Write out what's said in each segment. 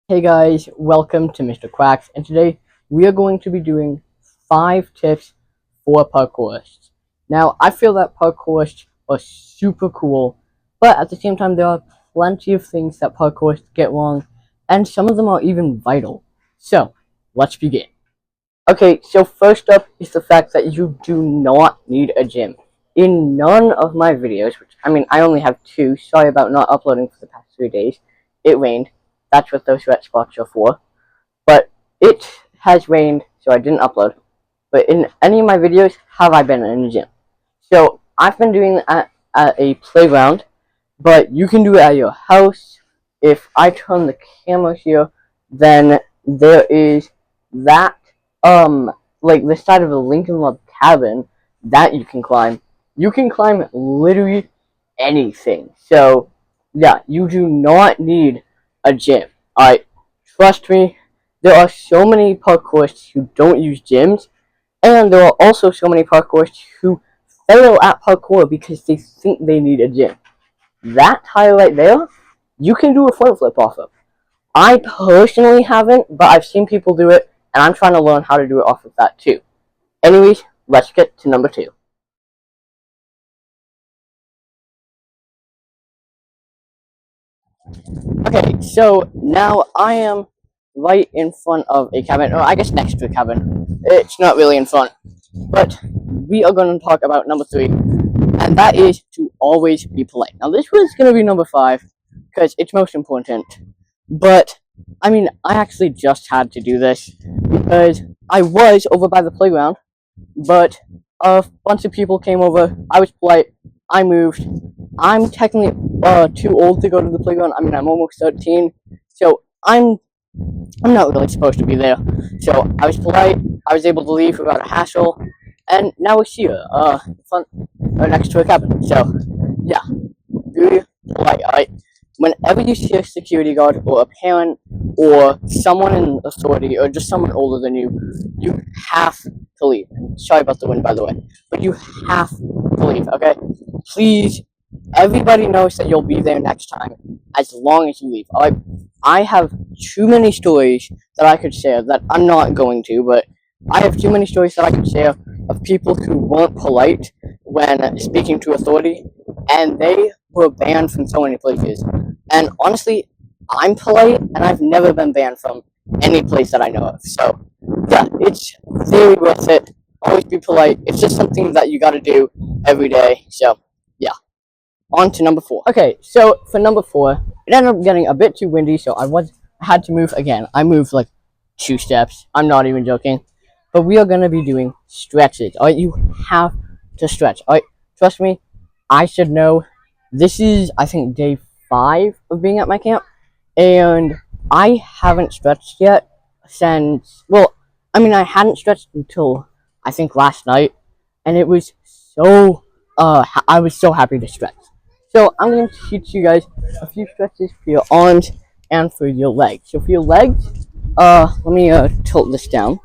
Hey guys, welcome to Mr. Quacks, and today we are going to be doing 5 tips for parkourists. Now, I feel that parkourists are super cool, but at the same time, there are plenty of things that parkourists get wrong, and some of them are even vital. So, let's begin. Okay, so first up is the fact that you do not need a gym. In none of my videos, which I only have 2, sorry about not uploading for the past 3 days, it rained. That's what those red spots are for. But it has rained, so I didn't upload. But in any of my videos, have I been in a gym? So I've been doing that at a playground, but you can do it at your house. If I turn the camera here, then there is that like the side of a Lincoln Log cabin that you can climb. You can climb literally anything. So yeah, you do not need a gym. Alright, trust me, there are so many parkourists who don't use gyms, and there are also so many parkourists who fail at parkour because they think they need a gym. That tire right there, you can do a front flip off of. I personally haven't, but I've seen people do it, and I'm trying to learn how to do it off of that too. Anyways, let's get to number 2. Okay, so now I am right in front of a cabin, or I guess next to a cabin. It's not really in front, but we are going to talk about number 3, and that is to always be polite. Now, this was going to be number 5 because it's most important, but I actually just had to do this because I was over by the playground, but a bunch of people came over. I was polite. I moved. I'm technically too old to go to the playground. I'm almost 13, so I'm not really supposed to be there. So I was polite. I was able to leave without a hassle, and now we're here, next to a cabin. So yeah, be polite. Alright. Whenever you see a security guard or a parent or someone in authority or just someone older than you, you have to leave. Sorry about the wind, by the way, but you have to leave. Okay, please. Everybody knows that you'll be there next time, as long as you leave. Alright, I have too many stories that I could share that I'm not going to, but I have too many stories that I could share of people who weren't polite when speaking to authority, and they were banned from so many places. And honestly, I'm polite, and I've never been banned from any place that I know of. So, yeah, it's very worth it. Always be polite. It's just something that you gotta do every day. So, yeah. On to number 4. Okay, so for number 4, it ended up getting a bit too windy, so I had to move again. I moved like 2 steps. I'm not even joking. But we are gonna be doing stretches. Alright, you have to stretch. Alright, trust me, I should know. This is, I think, day 5 of being at my camp, and I haven't stretched yet since, I hadn't stretched until I think last night, and it was so I was so happy to stretch. So I'm going to teach you guys a few stretches for your arms and for your legs. So for your legs, let me tilt this down.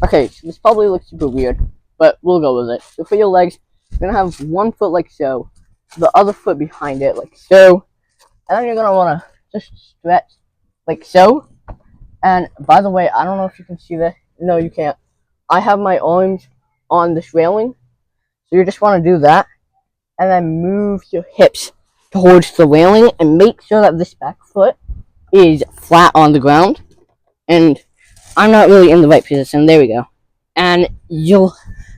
Okay, so this probably looks super weird, but we'll go with it. So for your legs, you're going to have one foot like so, the other foot behind it like so, and then you're going to want to just stretch like so. And by the way, I don't know if you can see this. No, you can't. I have my arms on this railing, so you just want to do that, and then move your hips towards the railing and make sure that this back foot is flat on the ground. And I'm not really in the right position. There we go. And your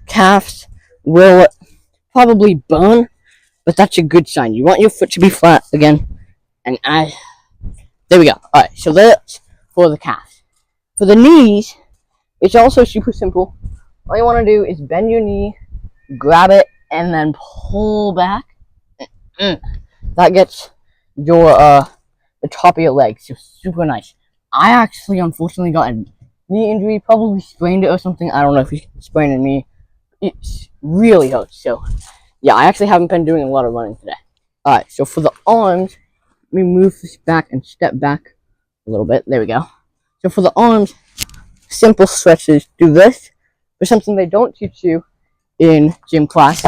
calves will probably burn, but that's a good sign. You want your foot to be flat again. And there we go. Alright, so that's for the calves. For the knees, it's also super simple. All you want to do is bend your knee, grab it, and then pull back. That gets your the top of your legs. So super nice. I actually unfortunately got a knee injury, probably sprained it or something. I don't know if you sprained a knee. It really hurts. So yeah, I actually haven't been doing a lot of running today. Alright, so for the arms, let me move this back and step back a little bit. There we go. So for the arms, simple stretches. Do this. For something they don't teach you in gym class,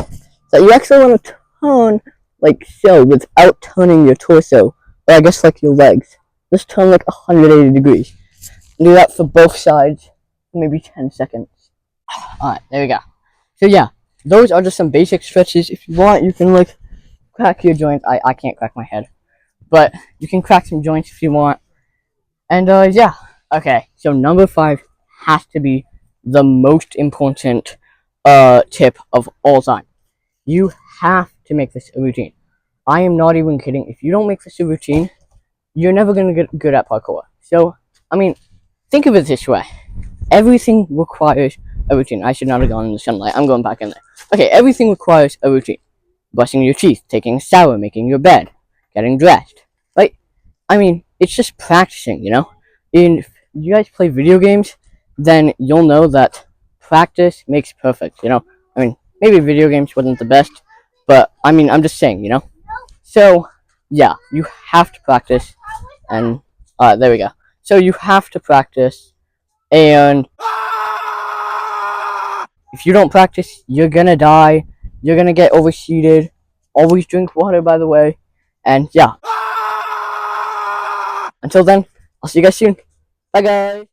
that you actually want to turn like so without turning your torso, or I guess like your legs. Let's turn like 180 degrees. Do that for both sides, maybe 10 seconds. Alright, there we go. So yeah, those are just some basic stretches. If you want, you can like crack your joints. I can't crack my head, but you can crack some joints if you want. And yeah, okay. So number 5 has to be the most important tip of all time. You have to make this a routine. I am not even kidding. If you don't make this a routine, you're never gonna get good at parkour. So I mean, think of it this way. Everything requires a routine. I should not have gone in the sunlight. I'm going back in there. Okay, everything requires a routine. Brushing your teeth, taking a shower, making your bed, getting dressed. Right? I mean, it's just practicing, you know? And if you guys play video games, then you'll know that practice makes perfect, you know? I mean, maybe video games wasn't the best, but I mean, I'm just saying, you know? So, yeah, you have to practice, and, there we go. So you have to practice, and if you don't practice, you're gonna die. You're gonna get overheated. Always drink water, by the way. And yeah. Until then, I'll see you guys soon. Bye, guys.